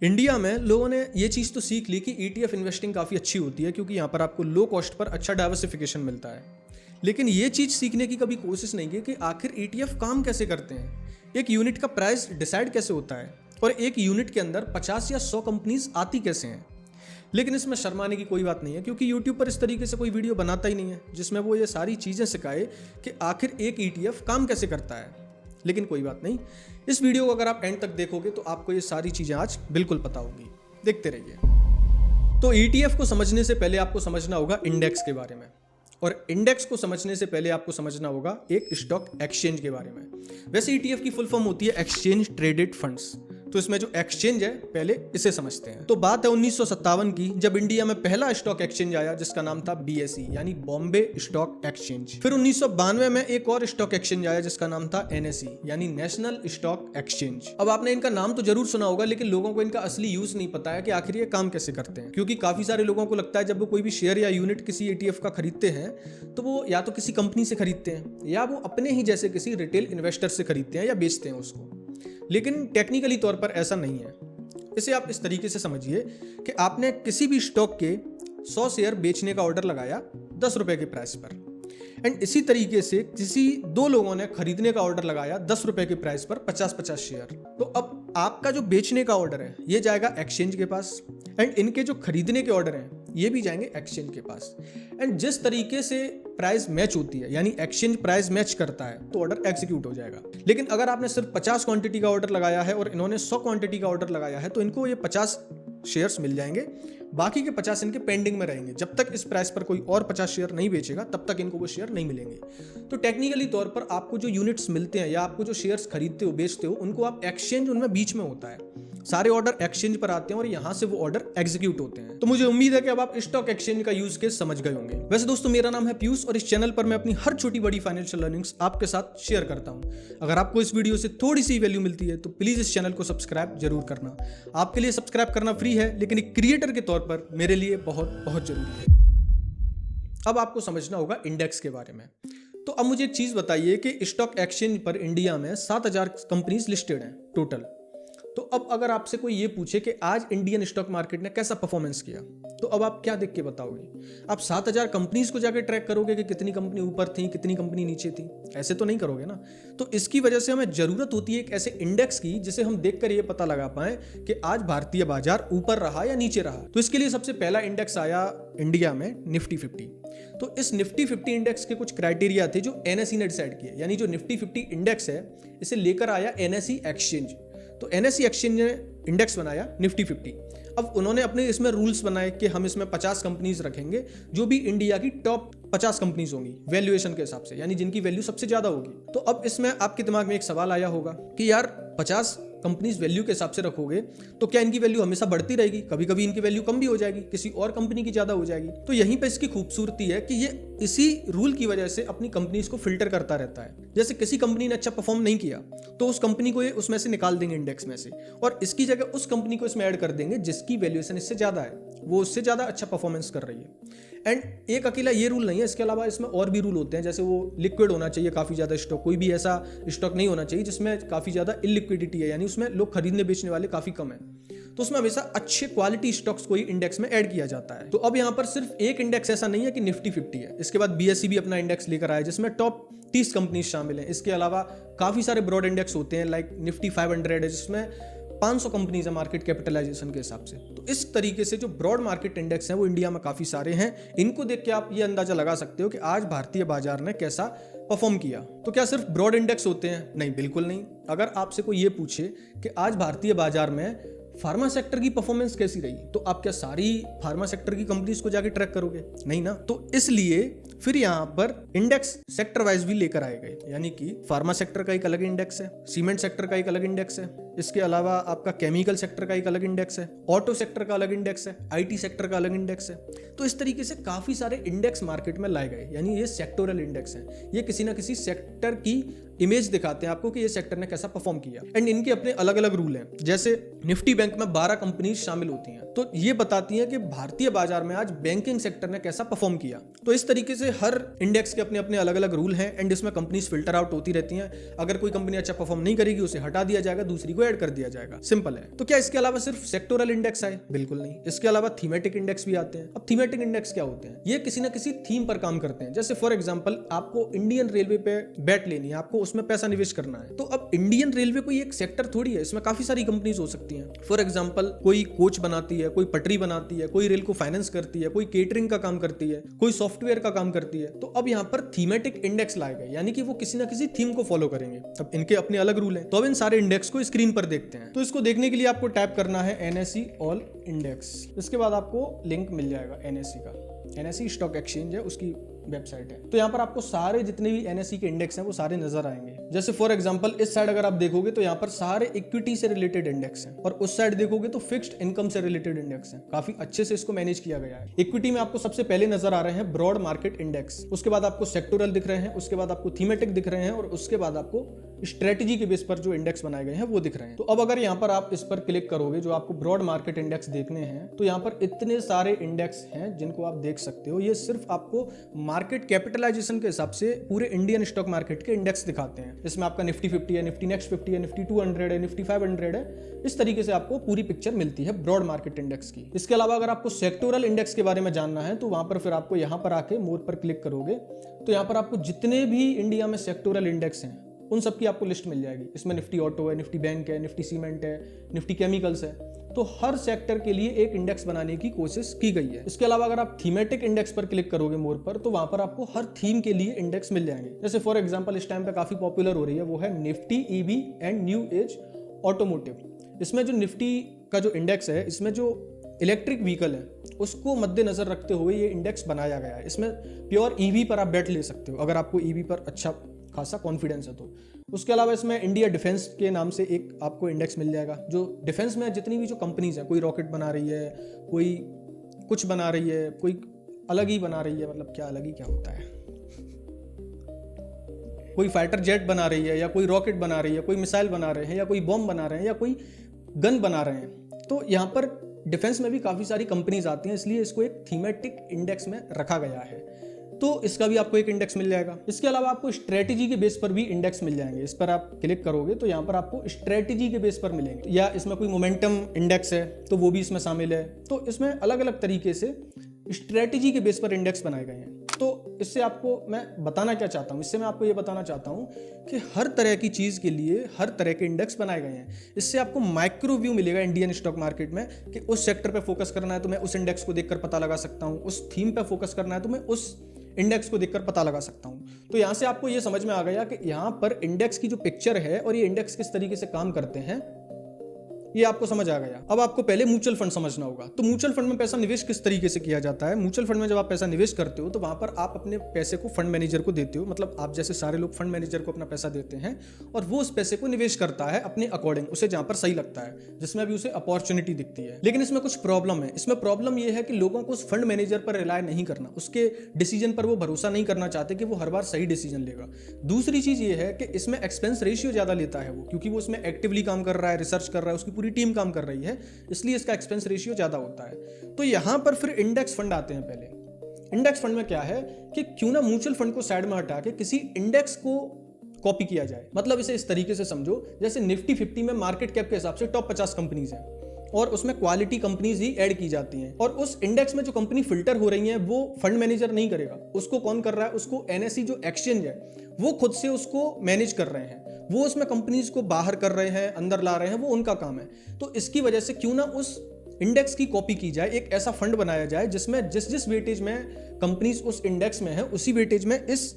India में लोगों ने ये चीज़ तो सीख ली कि ETF इन्वेस्टिंग काफ़ी अच्छी होती है क्योंकि यहाँ पर आपको लो कॉस्ट पर अच्छा डाइवर्सिफिकेशन मिलता है। लेकिन ये चीज़ सीखने की कभी कोशिश नहीं की कि आखिर ETF काम कैसे करते हैं, एक यूनिट का प्राइस डिसाइड कैसे होता है और एक यूनिट के अंदर 50 या 100 कंपनीज आती कैसे हैं। लेकिन इसमें शर्माने की कोई बात नहीं है क्योंकि यूट्यूब पर इस तरीके से कोई वीडियो बनाता ही नहीं है जिसमें वो ये सारी चीज़ें सिखाए कि आखिर एक ETF काम कैसे करता है। लेकिन कोई बात नहीं, इस वीडियो को अगर आप एंड तक देखोगे तो आपको ये सारी चीज़ें आज बिल्कुल पता होगी। देखते रहिए। तो ETF को समझने से पहले आपको समझना होगा इंडेक्स के बारे में, और इंडेक्स को समझने से पहले आपको समझना होगा एक स्टॉक एक्सचेंज के बारे में। वैसे ETF की फुल फॉर्म होती है एक्सचेंज ट्रेडेड फंड्स। तो इसमें जो एक्सचेंज है पहले इसे समझते हैं। तो बात है 1957 की, जब इंडिया में पहला स्टॉक एक्सचेंज आया जिसका नाम था BSE यानी बॉम्बे स्टॉक एक्सचेंज। फिर 1992 में एक और स्टॉक एक्सचेंज आया जिसका नाम था NSE यानी नेशनल स्टॉक एक्सचेंज। अब आपने इनका नाम तो जरूर सुना होगा लेकिन लोगों को इनका असली यूज नहीं पता है कि आखिर ये काम कैसे करते हैं, क्योंकि काफी सारे लोगों को लगता है जब वो कोई भी शेयर या यूनिट किसी ETF का खरीदते हैं तो वो या तो किसी कंपनी से खरीदते हैं या वो अपने ही जैसे किसी रिटेल इन्वेस्टर से खरीदते हैं या बेचते हैं उसको। लेकिन टेक्निकली तौर पर ऐसा नहीं है। इसे आप इस तरीके से समझिए कि आपने किसी भी स्टॉक के 100 शेयर बेचने का ऑर्डर लगाया 10 रुपए के प्राइस पर, एंड इसी तरीके से किसी दो लोगों ने खरीदने का ऑर्डर लगाया 10 रुपए के प्राइस पर 50-50 शेयर। तो अब आपका जो बेचने का ऑर्डर है ये जाएगा एक्सचेंज के पास, एंड इनके जो खरीदने के ऑर्डर हैं ये भी जाएंगे एक्सचेंज के पास। एंड जिस तरीके से प्राइस मैच होती है यानी एक्सचेंज प्राइस मैच करता है तो ऑर्डर एग्जीक्यूट हो जाएगा। लेकिन अगर आपने सिर्फ 50 क्वांटिटी का ऑर्डर लगाया है और इन्होंने 100 क्वांटिटी का ऑर्डर लगाया है तो इनको ये 50 शेयर्स मिल जाएंगे, बाकी के 50 इनके पेंडिंग में रहेंगे। जब तक इस प्राइस पर कोई और 50 शेयर नहीं बेचेगा तब तक इनको वो शेयर नहीं मिलेंगे। तो टेक्निकली तौर पर आपको जो यूनिट्स मिलते हैं या आपको जो शेयर्स खरीदते हो बेचते हो उनको आप एक्सचेंज उनमें बीच में होता है, सारे ऑर्डर एक्सचेंज पर आते हैं और यहां से वो ऑर्डर एग्जीक्यूट होते हैं। तो मुझे उम्मीद है कि अब आप स्टॉक एक्सचेंज का यूज केस समझ गए होंगे। वैसे दोस्तों मेरा नाम है पीयूष और इस चैनल पर मैं अपनी हर छोटी बड़ी फाइनेंशियल लर्निंग्स आपके साथ शेयर करता हूं। अगर आपको इस वीडियो से थोड़ी सी वैल्यू मिलती है तो प्लीज इस चैनल को सब्सक्राइब जरूर करना। आपके लिए सब्सक्राइब करना फ्री है लेकिन एक क्रिएटर के तौर पर मेरे लिए बहुत बहुत जरूरी है। अब आपको समझना होगा इंडेक्स के बारे में। तो अब मुझे एक चीज बताइए कि स्टॉक एक्सचेंज पर इंडिया में 7000 कंपनीज लिस्टेड हैं टोटल। तो अब अगर आपसे कोई ये पूछे कि आज इंडियन स्टॉक मार्केट ने कैसा परफॉर्मेंस किया तो अब आप क्या देख के बताओगे? आप 7000 कंपनीज को जाकर ट्रैक करोगे कि कितनी कंपनी ऊपर थी कितनी कंपनी नीचे थी? ऐसे तो नहीं करोगे ना। तो इसकी वजह से हमें जरूरत होती है एक ऐसे इंडेक्स की जिसे हम देखकर ये पता लगा पाए कि आज भारतीय बाजार ऊपर रहा या नीचे रहा। तो इसके लिए सबसे पहला इंडेक्स आया इंडिया में निफ्टी 50। तो इस निफ्टी 50 इंडेक्स के कुछ क्राइटेरिया थे जो NSE ने डिसाइड किए, यानी जो निफ्टी 50 इंडेक्स है इसे लेकर आया NSE एक्सचेंज। तो NSE एक्सचेंज ने इंडेक्स बनाया निफ्टी 50। अब उन्होंने अपने इसमें रूल्स बनाए कि हम इसमें 50 कंपनीज रखेंगे जो भी इंडिया की टॉप 50 कंपनीज होंगी वैल्यूएशन के हिसाब से, यानी जिनकी वैल्यू सबसे ज्यादा होगी। तो अब इसमें आपके दिमाग में एक सवाल आया होगा कि यार 50 कंपनीज वैल्यू के हिसाब से रखोगे तो क्या इनकी वैल्यू हमेशा बढ़ती रहेगी? कभी कभी इनकी वैल्यू कम भी हो जाएगी, किसी और कंपनी की ज्यादा हो जाएगी। तो यहीं पे इसकी खूबसूरती है कि ये इसी रूल की वजह से अपनी कंपनीज को फिल्टर करता रहता है। जैसे किसी कंपनी ने अच्छा परफॉर्म नहीं किया तो उस कंपनी को ये उसमें से निकाल देंगे इंडेक्स में से, और इसकी जगह उस कंपनी को इसमें ऐड कर देंगे जिसकी वैल्यूएशन इससे ज्यादा है, वो उससे ज्यादा अच्छा परफॉर्मेंस कर रही है। एंड एक अकेला ये रूल नहीं है, इसके अलावा इसमें और भी रूल होते हैं। जैसे वो लिक्विड होना चाहिए काफी ज्यादा स्टॉक, कोई भी ऐसा स्टॉक नहीं होना चाहिए जिसमें काफी ज्यादा इलिक्विडिटी है, यानी उसमें लोग खरीदने बेचने वाले काफी कम है। तो उसमें हमेशा अच्छे क्वालिटी स्टॉक्स को ही इंडेक्स में ऐड किया जाता है। तो अब यहाँ पर सिर्फ एक इंडेक्स ऐसा नहीं है कि निफ्टी 50 है, इसके बाद BSE भी अपना इंडेक्स लेकर आया जिसमें टॉप 30 कंपनीज शामिल हैं। इसके अलावा काफी सारे ब्रॉड इंडेक्स होते हैं लाइक निफ्टी 500 है जिसमें 500 कंपनीज है मार्केट कैपिटलाइजेशन के हिसाब से। तो इस तरीके से जो ब्रॉड मार्केट इंडेक्स हैं वो इंडिया में काफी सारे हैं। इनको देख के आप ये अंदाजा लगा सकते हो कि आज भारतीय बाजार ने कैसा परफॉर्म किया। तो क्या सिर्फ ब्रॉड इंडेक्स होते हैं? नहीं, बिल्कुल नहीं। अगर आपसे कोई ये पूछे कि आज भारतीय बाजार में फार्मा सेक्टर की परफॉर्मेंस कैसी रही तो आप क्या सारी फार्मा सेक्टर की कंपनीज को जाके ट्रैक करोगे? नहीं ना। तो इसलिए फिर यहाँ पर इंडेक्स सेक्टर वाइज भी लेकर आए गए, यानी कि फार्मा सेक्टर का एक अलग इंडेक्स है, सीमेंट सेक्टर का एक अलग इंडेक्स है, इसके अलावा आपका केमिकल सेक्टर का एक अलग इंडेक्स है, ऑटो सेक्टर का अलग इंडेक्स है, IT सेक्टर का अलग इंडेक्स है। तो इस तरीके से काफी सारे इंडेक्स मार्केट में लाए गए, यानी ये सेक्टोरल इंडेक्स हैं। ये किसी ना किसी सेक्टर की इमेज दिखाते हैं आपको कि ये सेक्टर ने कैसा परफॉर्म किया। एंड इनके अपने अलग अलग रूल हैं। जैसे निफ्टी बैंक में 12 कंपनीज शामिल होती हैं, तो ये बताती हैं कि भारतीय बाजार में आज बैंकिंग सेक्टर ने कैसा परफॉर्म किया। तो इस तरीके से हर इंडेक्स के अपने अपने अलग अलग रूल हैं एंड इसमें कंपनीज फिल्टर आउट होती रहती हैं। अगर कोई कंपनी अच्छा परफॉर्म नहीं करेगी उसे हटा दिया जाएगा, दूसरी को डिवाइड कर दिया जाएगा। सिंपल है। तो क्या इसके अलावा सिर्फ सेक्टोरल इंडेक्स आए? बिल्कुल नहीं, इसके अलावा थीमेटिक इंडेक्स भी आते हैं। अब थीमेटिक इंडेक्स क्या होते हैं? ये किसी ना किसी थीम पर काम करते हैं। जैसे फॉर एग्जांपल आपको इंडियन रेलवे पे बैट लेनी है, आपको उसमें पैसा निवेश करना है, तो अब इंडियन रेलवे कोई एक सेक्टर थोड़ी है, इसमें काफी सारी कंपनीज हो सकती हैं। फॉर एग्जांपल कोई कोच बनाती है, कोई पटरी बनाती है, कोई रेल को फाइनेंस करती है, कोई केटरिंग का काम करती है, कोई सॉफ्टवेयर का काम करती है। तो अब यहाँ पर थीमेटिक इंडेक्स लाए गए, यानी कि वो किसी ना किसी थीम को फॉलो करेंगे। अब इनके अपने अलग रूल हैं। तो अब इन सारे इंडेक्स को स्क्रीन पर देखते हैं। तो इसको देखने के लिए आपको टैप करना है NSE ऑल इंडेक्स। इसके बाद आपको लिंक मिल जाएगा NSE का। NSE स्टॉक एक्सचेंज है, उसकी वेबसाइट है। तो यहाँ पर आपको सारे जितने भी NSE के इंडेक्स हैं वो सारे नजर आएंगे। जैसे फॉर एग्जांपल इस साइड अगर आप देखोगे तो यहाँ पर सारे इक्विटी से रिलेटेड इंडेक्स हैं, और उस साइड देखोगे तो फिक्स्ड इनकम से रिलेटेड इंडेक्स हैं। काफी अच्छे से इसको मैनेज किया गया है। इक्विटी में आपको सबसे पहले नजर आ रहे हैं ब्रॉड मार्केट इंडेक्स, उसके बाद आपको सेक्टोरल दिख रहे हैं, उसके बाद आपको थीमेटिक दिख रहे हैं, और उसके बाद आपको स्ट्रेटेजी के बेस पर जो इंडेक्स बनाए गए हैं वो दिख रहे हैं। तो अब अगर यहाँ पर आप इस पर क्लिक करोगे, जो आपको ब्रॉड मार्केट इंडेक्स देखने हैं, तो यहाँ पर इतने सारे इंडेक्स हैं जिनको आप देख सकते हो। ये सिर्फ आपको मार्केट कैपिटलाइजेशन के हिसाब से पूरे इंडियन स्टॉक मार्केट के इंडेक्स दिखाते हैं। इसमें आपका निफ्टी 50 है, निफ्टी नेक्स्ट 50 है, निफ्टी 200 है, निफ्टी 500 है। इस तरीके से आपको पूरी पिक्चर मिलती है ब्रॉड मार्केट इंडेक्स की। इसके अलावा अगर आपको सेक्टोरल इंडेक्स के बारे में जानना है तो वहां पर फिर आपको यहाँ पर आके मोर पर क्लिक करोगे तो यहाँ पर आपको जितने भी इंडिया में सेक्टोरल इंडेक्स हैं उन सब की आपको लिस्ट मिल जाएगी। इसमें निफ्टी ऑटो है, निफ्टी बैंक है, निफ्टी सीमेंट है, निफ्टी केमिकल्स है। तो हर सेक्टर के लिए एक इंडेक्स बनाने की कोशिश की गई है। इसके अलावा अगर आप थीमेटिक इंडेक्स पर क्लिक करोगे मोर पर, तो वहां पर आपको हर थीम के लिए इंडेक्स मिल जाएंगे। जैसे फॉर एग्जांपल इस टाइम पे काफी पॉपुलर हो रही है वो है Nifty EV and new age automotive. इसमें जो निफ्टी का जो इंडेक्स है, इसमें जो इलेक्ट्रिक व्हीकल है उसको मद्देनजर रखते हुए ये इंडेक्स बनाया गया है। इसमें प्योर ईवी पर आप बैठ ले सकते हो अगर आपको ईवी पर अच्छा खासा कॉन्फिडेंस है तो। उसके अलावा इसमें इंडिया डिफेंस के नाम से एक आपको इंडेक्स मिल जाएगा, जो डिफेंस में जितनी भी जो कंपनीज हैं, कोई रॉकेट बना रही है, कोई कुछ बना रही है, कोई अलग ही बना रही है, मतलब क्या अलग ही क्या होता है, कोई फाइटर जेट बना रही है, या कोई रॉकेट बना रही है, कोई मिसाइल बना रहे हैं, या कोई बॉम्ब बना रहे हैं, या कोई गन बना रहे हैं। तो यहाँ पर डिफेंस में भी काफ़ी सारी कंपनीज आती हैं, इसलिए इसको एक थीमेटिक इंडेक्स में रखा गया है। तो इसका भी आपको एक इंडेक्स मिल जाएगा। इसके अलावा आपको स्ट्रेटेजी के बेस पर भी इंडेक्स मिल जाएंगे। इस पर आप क्लिक करोगे तो यहाँ पर आपको स्ट्रेटेजी के बेस पर मिलेंगे, या इसमें कोई मोमेंटम इंडेक्स है तो वो भी इसमें शामिल है। तो इसमें अलग अलग तरीके से स्ट्रेटेजी के बेस पर इंडेक्स बनाए गए हैं। तो इससे आपको मैं बताना क्या चाहता हूँ, इससे मैं आपको ये बताना चाहता हूँ कि हर तरह की चीज़ के लिए हर तरह के इंडेक्स बनाए गए हैं। इससे आपको माइक्रो व्यू मिलेगा इंडियन स्टॉक मार्केट में कि उस सेक्टर पे फोकस करना है तो मैं उस इंडेक्स को देखकर पता लगा सकता हूँ, उस थीम पे फोकस करना है तो मैं उस इंडेक्स को देखकर पता लगा सकता हूं। तो यहां से आपको यह समझ में आ गया कि यहां पर इंडेक्स की जो पिक्चर है और ये इंडेक्स किस तरीके से काम करते हैं, ये आपको समझ आ गया। अब आपको पहले म्यूचुअल फंड समझना होगा। तो म्यूचुअल फंड में पैसा निवेश किस तरीके से किया जाता है। म्यूचुअल फंड में जब आप पैसा निवेश करते हो तो वहां पर आप अपने पैसे को फंड मैनेजर को देते हो, मतलब आप जैसे सारे लोग फंड मैनेजर को अपना पैसा देते हैं और वो उस पैसे को निवेश करता है अपने अकॉर्डिंग, उसे जहां पर सही लगता है, जिसमें भी उसे अपॉर्चुनिटी दिखती है। लेकिन इसमें कुछ प्रॉब्लम है। इसमें प्रॉब्लम यह है कि लोगों को उस फंड मैनेजर पर रिलाय नहीं करना, उसके डिसीजन पर वो भरोसा नहीं करना चाहते कि वो हर बार सही डिसीजन लेगा। दूसरी चीज ये है कि इसमें एक्सपेंस रेशियो ज्यादा लेता है वो, क्योंकि वो उसमें एक्टिवली काम कर रहा है, रिसर्च कर रहा है, उसकी पूरी टीम काम कर रही है, इसलिए इसका एक्सपेंस रेशियो ज्यादा होता है। तो यहां पर फिर इंडेक्स फंड आते हैं। पहले इंडेक्स फंड में क्या है कि क्यों ना म्यूचुअल फंड को साइड में हटा के किसी इंडेक्स को कॉपी किया जाए। मतलब इसे इस तरीके से समझो, जैसे निफ्टी 50 में मार्केट कैप के हिसाब से टॉप 50 कंपनीज हैं और उसमें क्वालिटी कंपनीज ही ऐड की जाती हैं, और उस इंडेक्स में जो कंपनी फिल्टर हो रही हैं वो फंड मैनेजर नहीं करेगा, उसको कौन कर रहा है, उसको NSE जो एक्सचेंज है वो खुद से उसको मैनेज कर रहे हैं। वो उसमें कंपनीज को बाहर कर रहे हैं, अंदर ला रहे हैं, वो उनका काम है। तो इसकी वजह से क्यों ना उस इंडेक्स की कॉपी की जाए, एक ऐसा फंड बनाया जाए जिसमें जिस वेटेज में कंपनीज उस इंडेक्स में है उसी वेटेज में इस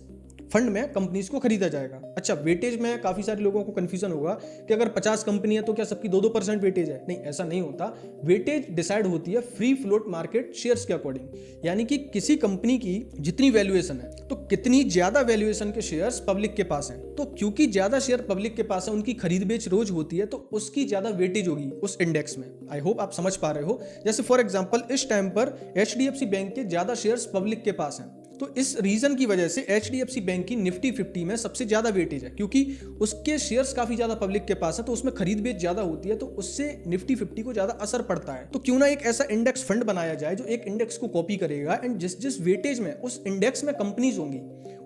फंड में कंपनीज को खरीदा जाएगा। अच्छा, वेटेज में काफी सारे लोगों को कंफ्यूजन होगा कि अगर 50 कंपनी है तो क्या सबकी 2-2% वेटेज है। नहीं, ऐसा नहीं होता। वेटेज डिसाइड होती है फ्री फ्लोट मार्केट शेयर्स के अकॉर्डिंग, यानी कि किसी कंपनी की जितनी वैल्यूएशन है तो कितनी ज्यादा वैल्यूएशन के शेयर्स पब्लिक के पास हैं, तो क्योंकि ज्यादा शेयर पब्लिक के पास है, उनकी खरीद बेच रोज होती है, तो उसकी ज्यादा वेटेज होगी उस इंडेक्स में। आई होप आप समझ पा रहे हो। जैसे फॉर एग्जांपल इस टाइम पर HDFC बैंक के ज्यादा शेयर्स पब्लिक के पास हैं, तो इस रीजन की वजह से HDFC बैंक की निफ्टी 50 में सबसे ज्यादा वेटेज है, क्योंकि उसके शेयर्स काफी ज्यादा पब्लिक के पास है, तो उसमें खरीद बेच ज्यादा होती है, तो उससे निफ्टी 50 को ज्यादा असर पड़ता है। तो क्यों ना एक ऐसा इंडेक्स फंड बनाया जाए जो एक इंडेक्स को कॉपी करेगा, एंड जिस वेटेज में उस इंडेक्स में कंपनीज होंगी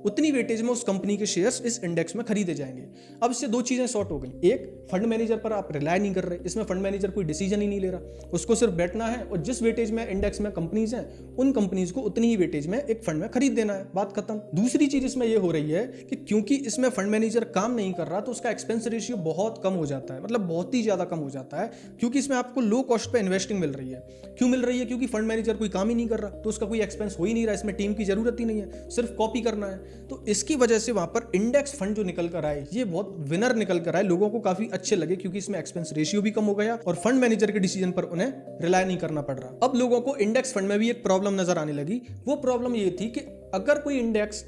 उतनी वेटेज में उस कंपनी के शेयर्स इस इंडेक्स में खरीदे जाएंगे। अब इससे दो चीजें सॉर्ट हो गई, एक फंड मैनेजर पर आप रिलाय नहीं कर रहे, इसमें फंड मैनेजर कोई डिसीजन ही नहीं ले रहा, उसको सिर्फ बैठना है और जिस वेटेज में इंडेक्स में कंपनीज हैं उन कंपनीज को उतनी ही वेटेज में एक फंड में खरीद देना है, बात खत्म। दूसरी चीज इसमें यह हो रही है कि क्योंकि इसमें फंड मैनेजर काम नहीं कर रहा तो उसका एक्सपेंस रेशियो बहुत कम हो जाता है, मतलब बहुत ही ज्यादा कम हो जाता है, क्योंकि इसमें आपको लो कॉस्ट पे इन्वेस्टिंग मिल रही है। क्यों मिल रही है? क्योंकि फंड मैनेजर कोई काम ही नहीं कर रहा तो उसका कोई एक्सपेंस हो ही नहीं रहा, इसमें टीम की जरूरत ही नहीं है, सिर्फ कॉपी करना है। तो इसकी वजह से वहां पर इंडेक्स फंड जो निकल कर आए ये बहुत विनर निकल कर आए, लोगों को काफी अच्छे लगे क्योंकि इसमें एक्सपेंस रेशियो भी कम हो गया और फंड मैनेजर के डिसीजन पर उन्हें रिलाय नहीं करना पड़ रहा। अब लोगों को इंडेक्स फंड में भी एक प्रॉब्लम नजर आने लगी। वो प्रॉब्लम ये थी कि अगर कोई इंडेक्स,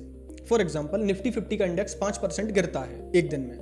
फॉर एग्जांपल निफ्टी 50 का इंडेक्स 5% गिरता है एक दिन में,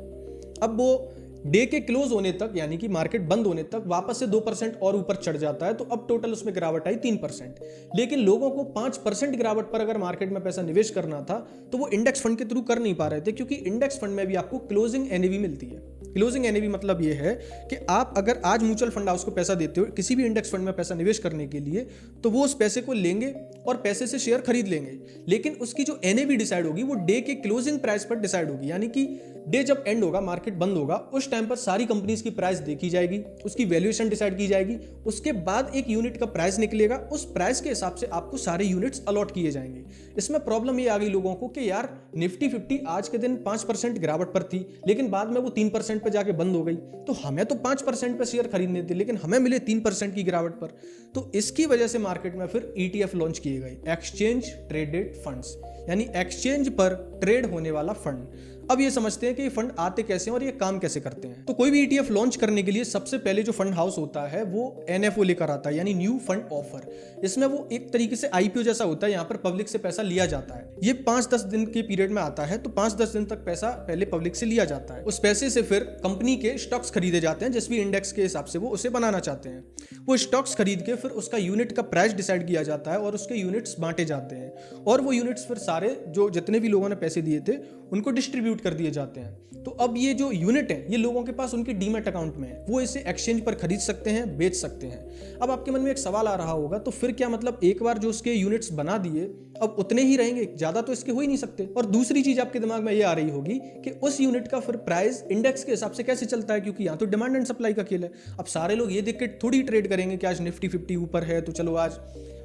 अब वो डे के क्लोज होने तक यानी कि मार्केट बंद होने तक वापस से 2% और ऊपर चढ़ जाता है, तो अब टोटल उसमें गिरावट आई 3%। लेकिन लोगों को 5% गिरावट पर अगर मार्केट में पैसा निवेश करना था तो वो इंडेक्स फंड के थ्रू कर नहीं पा रहे थे, क्योंकि इंडेक्स फंड में भी आपको क्लोजिंग एनएवी मिलती है। क्लोजिंग एनएवी मतलब ये है कि आप अगर आज म्यूचुअल फंड हाउस को पैसा देते हो किसी भी इंडेक्स फंड में पैसा निवेश करने के लिए, तो वो उस पैसे को लेंगे और पैसे से शेयर खरीद लेंगे, लेकिन उसकी जो एनएवी डिसाइड होगी वो डे के क्लोजिंग प्राइस पर डिसाइड होगी। यानी कि डे जब एंड होगा, मार्केट बंद होगा, उस टाइम पर सारी कंपनीज की प्राइस देखी जाएगी, उसकी वैल्यूएशन डिसाइड की जाएगी, उसके बाद एक यूनिट का प्राइस निकलेगा, उस प्राइस के हिसाब से आपको सारे यूनिट्स अलॉट किए जाएंगे। इसमें प्रॉब्लम ये आ गई लोगों को कि यार निफ्टी 50 आज के दिन 5% गिरावट पर थी, लेकिन बाद में वो 3% पे जाके बंद हो गई, तो हमें तो 5% पे शेयर खरीदने थे लेकिन हमें मिले 3% की गिरावट पर। तो इसकी वजह से मार्केट में फिर ETF लॉन्च किए गए, एक्सचेंज ट्रेडेड फंड्स, यानी एक्सचेंज पर ट्रेड होने वाला फंड। अब ये समझते हैं कि ये फंड आते कैसे हैं और ये काम कैसे करते हैं। तो कोई भी ETF लॉन्च करने के लिए सबसे पहले जो फंड हाउस होता है वो NFO लेकर आता है, यानी न्यू फंड ऑफर। इसमें वो एक तरीके से IPO जैसा होता है, यहाँ पर पब्लिक से पैसा लिया जाता है। ये 5-10 दिन के पीरियड में आता है, तो 5-10 दिन तक पैसा पहले पब्लिक से लिया जाता है। उस पैसे से फिर कंपनी के स्टॉक्स खरीदे जाते हैं, जिस भी इंडेक्स के हिसाब से वो उसे बनाना चाहते हैं। वो स्टॉक्स खरीद के फिर उसका यूनिट का प्राइस डिसाइड किया जाता है और उसके यूनिट्स बांटे जाते हैं, और वो यूनिट्स फिर सारे जो जितने भी लोगों ने पैसे दिए थे उनको डिस्ट्रीब्यूट कर दिए जाते हैं। तो अब ये जो यूनिट है ये लोगों के पास उनके डीमैट अकाउंट में है, वो इसे एक्सचेंज पर खरीद सकते हैं, बेच सकते हैं। अब आपके मन में एक सवाल आ रहा होगा, तो फिर क्या मतलब एक बार जो उसके यूनिट्स बना दिए अब उतने ही रहेंगे, ज्यादा तो इसके हो ही नहीं सकते। और दूसरी चीज आपके दिमाग में ये आ रही होगी कि उस यूनिट का फिर प्राइस इंडेक्स के हिसाब से कैसे चलता है, क्योंकि यहाँ तो डिमांड एंड सप्लाई का खेल है। अब सारे लोग ये देख के थोड़ी ट्रेड करेंगे कि आज निफ्टी 50 ऊपर है तो चलो आज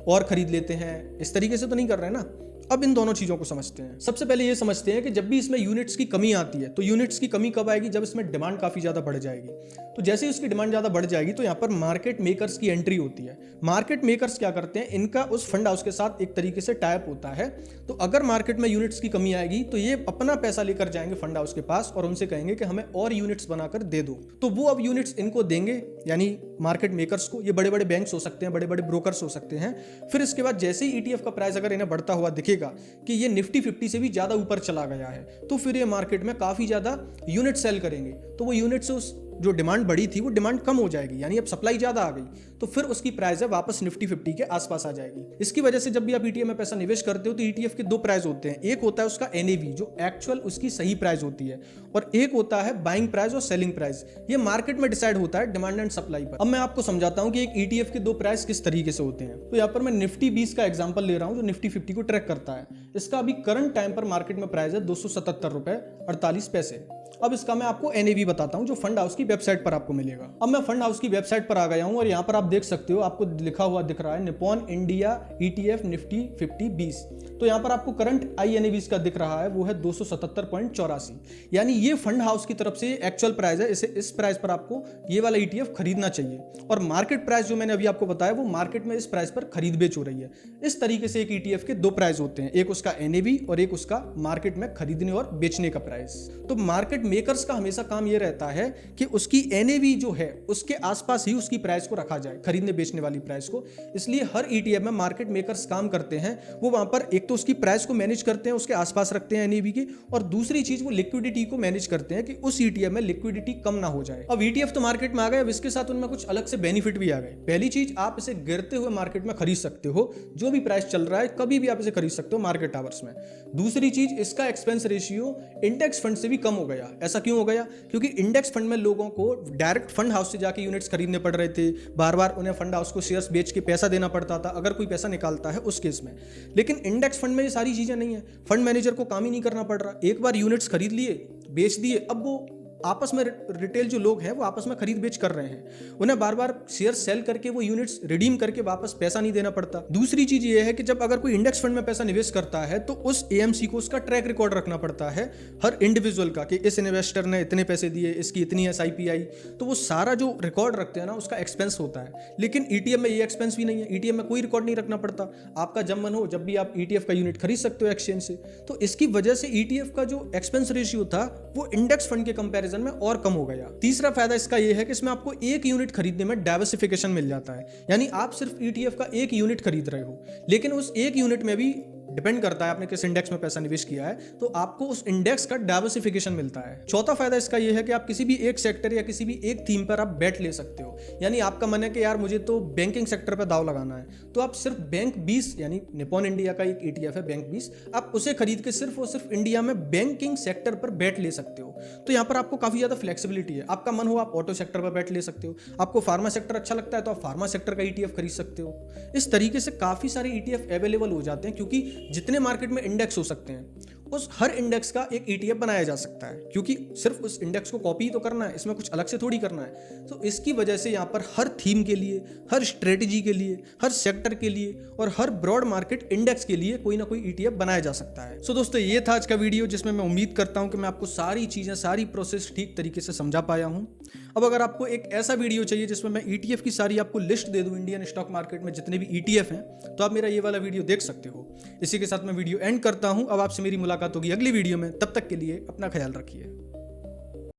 और खरीद लेते हैं, इस तरीके से तो नहीं कर रहे हैं ना। अब इन दोनों चीजों को समझते हैं। सबसे पहले ये समझते हैं कि जब भी इसमें यूनिट्स की कमी आती है, तो यूनिट्स की कमी कब आएगी? जब इसमें डिमांड काफी ज्यादा बढ़ जाएगी। तो जैसे ही उसकी डिमांड ज्यादा बढ़ जाएगी तो यहाँ पर मार्केट मेकर्स की एंट्री होती है। मार्केट मेकर्स क्या करते हैं, इनका उस फंड हाउस के साथ एक तरीके से टाइप होता है। तो अगर मार्केट में यूनिट्स की कमी आएगी तो ये अपना पैसा लेकर जाएंगे फंड हाउस के पास और उनसे कहेंगे कि हमें और यूनिट्स बनाकर दे दो। तो वो अब यूनिट्स इनको देंगे, यानी मार्केट मेकर्स को। ये बड़े बड़े बैंक्स हो सकते हैं, बड़े बड़े ब्रोकर्स हो सकते हैं। फिर इसके बाद जैसे ही ETF का प्राइस अगर इन्हें बढ़ता हुआ दिखेगा कि ये निफ्टी 50 से भी ज्यादा ऊपर चला गया है, तो फिर ये मार्केट में काफी ज्यादा यूनिट सेल करेंगे। तो वो यूनिट से उस जो डिमांड बढ़ी थी वो डिमांड कम हो जाएगी, यानी अब सप्लाई ज्यादा आ गई, तो फिर उसकी प्राइस है वापस निफ्टी 50 के आसपास आ जाएगी। इसकी वजह से जब भी आप ETF में पैसा निवेश करते हो तो ETF के दो प्राइस होते हैं। एक होता है उसका NAV जो एक्चुअल उसकी सही प्राइस होती है, और एक होता है बाइंग प्राइस और सेलिंग प्राइस। ये मार्केट में डिसाइड होता है डिमांड एंड सप्लाई पर। अब मैं आपको समझाता हूं कि एक ETF के दो प्राइस किस तरीके से होते हैं। तो यहाँ पर मैं निफ्टी 20 का एग्जाम्पल ले रहा हूँ जो निफ्टी 50 को ट्रैक करता है। इसका अभी करंट टाइम पर मार्केट में प्राइस है 277 रुपए 48 पैसे। अब इसका मैं आपको NAV बताता हूं जो फंड हाउस की वेबसाइट पर आपको मिलेगा। अब मैं फंड हाउस की वेबसाइट पर आ गया हूं और यहां पर आप देख सकते हो, आपको लिखा हुआ दिख रहा है निप्पॉन इंडिया ETF निफ्टी 50 20। तो यहां पर आपको करंट INAV का दिख रहा है, वो है 277.84, यानी ये फंड हाउस की तरफ से एक्चुअल प्राइस है। इसे इस प्राइस पर आपको ये वाला ETF खरीदना चाहिए, और मार्केट प्राइस जो मैंने अभी आपको बताया वो मार्केट में इस प्राइस पर खरीद बेच हो रही है। इस तरीके से एक ETF के दो प्राइस होते हैं, एक उसका NAV और एक उसका मार्केट में खरीदने और बेचने का प्राइस। तो मार्केट मेकर्स का हमेशा काम यह रहता है कि उसकी NAV जो है उसके आसपास ही उसकी प्राइस को रखा जाए, खरीदने बेचने वाली प्राइस को। इसलिए हर ETF में मार्केट मेकर्स काम करते हैं, वो वहां पर एक तो उसकी प्राइस को मैनेज करते हैं, उसके आसपास रखते हैं NAV की, और दूसरी चीज वो लिक्विडिटी को मैनेज करते हैं कि उस ETF में लिक्विडिटी कम ना हो जाए। अब ETF तो मार्केट में आ गए, अब इसके साथ उनमें कुछ अलग से बेनिफिट भी आ गए। पहली चीज, आप इसे गिरते हुए मार्केट में खरीद सकते हो, जो भी प्राइस चल रहा है कभी भी आप इसे खरीद सकते हो मार्केट आवर्स में। दूसरी चीज, इसका एक्सपेंस रेशियो इंडेक्स फंड से भी कम हो गया। ऐसा क्यों हो गया? क्योंकि इंडेक्स फंड में लोगों को डायरेक्ट फंड हाउस से जाके यूनिट्स खरीदने पड़ रहे थे, बार बार उन्हें फंड हाउस को शेयर्स बेच के पैसा देना पड़ता था अगर कोई पैसा निकालता है उस केस में। लेकिन इंडेक्स फंड में ये सारी चीज़ें नहीं है, फंड मैनेजर को काम ही नहीं करना पड़ रहा, एक बार यूनिट्स खरीद लिए, बेच दिए, अब वो आपस में रिटेल जो लोग हैं वो आपस में खरीद बेच कर रहे हैं, उन्हें बार बार शेयर सेल करके वो यूनिट्स रिडीम करके वापस पैसा नहीं देना पड़ता। दूसरी चीज ये है कि जब अगर कोई इंडेक्स फंड में पैसा निवेश करता है तो उस एएमसी को उसका ट्रैक रिकॉर्ड रखना पड़ता है हर इंडिविजुअल का, कि इस इन्वेस्टर ने इतने पैसे दिए, इसकी इतनी एसआईपी आई, तो वो सारा जो रिकॉर्ड रखते हैं ना उसका एक्सपेंस होता है। लेकिन ईटीएफ में ये एक्सपेंस भी नहीं है, ईटीएफ में कोई रिकॉर्ड नहीं रखना पड़ता, आपका जब मन हो जब भी आप ईटीएफ का यूनिट खरीद सकते हो एक्सचेंज से। तो इसकी वजह से ईटीएफ का जो एक्सपेंस रेशियो था वो इंडेक्स फंड के कंपैरिजन में और कम हो गया। तीसरा फायदा इसका यह है कि इसमें आपको एक यूनिट खरीदने में डाइवर्सिफिकेशन मिल जाता है, यानी आप सिर्फ ईटीएफ का एक यूनिट खरीद रहे हो, लेकिन उस एक यूनिट में भी डिपेंड करता है आपने किस इंडेक्स में पैसा निवेश किया है, तो आपको उस इंडेक्स का डाइवर्सिफिकेशन मिलता है। चौथा फायदा इसका यह है कि आप किसी भी एक सेक्टर या किसी भी एक थीम पर आप बेट ले सकते हो, यानी आपका मन है कि यार मुझे तो बैंकिंग सेक्टर पर दाव लगाना है, तो आप सिर्फ बैंक 20 यानी निपॉन इंडिया का एक ईटीएफ है बैंक 20, आप उसे खरीद के सिर्फ और सिर्फ इंडिया में बैंकिंग सेक्टर पर बेट ले सकते हो। तो यहाँ पर आपको काफी ज्यादा फ्लेक्सिबिलिटी है, आपका मन हो आप ऑटो सेक्टर पर बेट ले सकते हो, आपको फार्मा सेक्टर अच्छा लगता है तो आप फार्मा सेक्टर का ईटीएफ खरीद सकते हो। इस तरीके से काफी सारे ईटीएफ अवेलेबल हो जाते हैं, क्योंकि जितने मार्केट में इंडेक्स हो सकते हैं उस हर इंडेक्स का एक ईटीएफ बनाया जा सकता है, क्योंकि सिर्फ उस इंडेक्स को कॉपी तो करना है, इसमें कुछ अलग से थोड़ी करना है। तो इसकी वजह से यहाँ पर हर थीम के लिए, हर स्ट्रेटेजी के लिए, हर सेक्टर के लिए और हर ब्रॉड मार्केट इंडेक्स के लिए कोई ना कोई ईटीएफ बनाया जा सकता है। सो दोस्तों, ये था आज का वीडियो, जिसमें मैं उम्मीद करता हूँ कि मैं आपको सारी चीज़ें, सारी प्रोसेस ठीक तरीके से समझा पाया हूँ। अब अगर आपको एक ऐसा वीडियो चाहिए जिसमें मैं ईटीएफ की सारी आपको लिस्ट दे दूँ, इंडियन स्टॉक मार्केट में जितने भी ईटीएफ हैं, तो आप मेरा ये वाला वीडियो देख सकते हो। इसी के साथ मैं वीडियो एंड करता हूँ। अब आपसे मेरी मुलाकात होगी अगली वीडियो में, तब तक के लिए अपना ख्याल रखिए।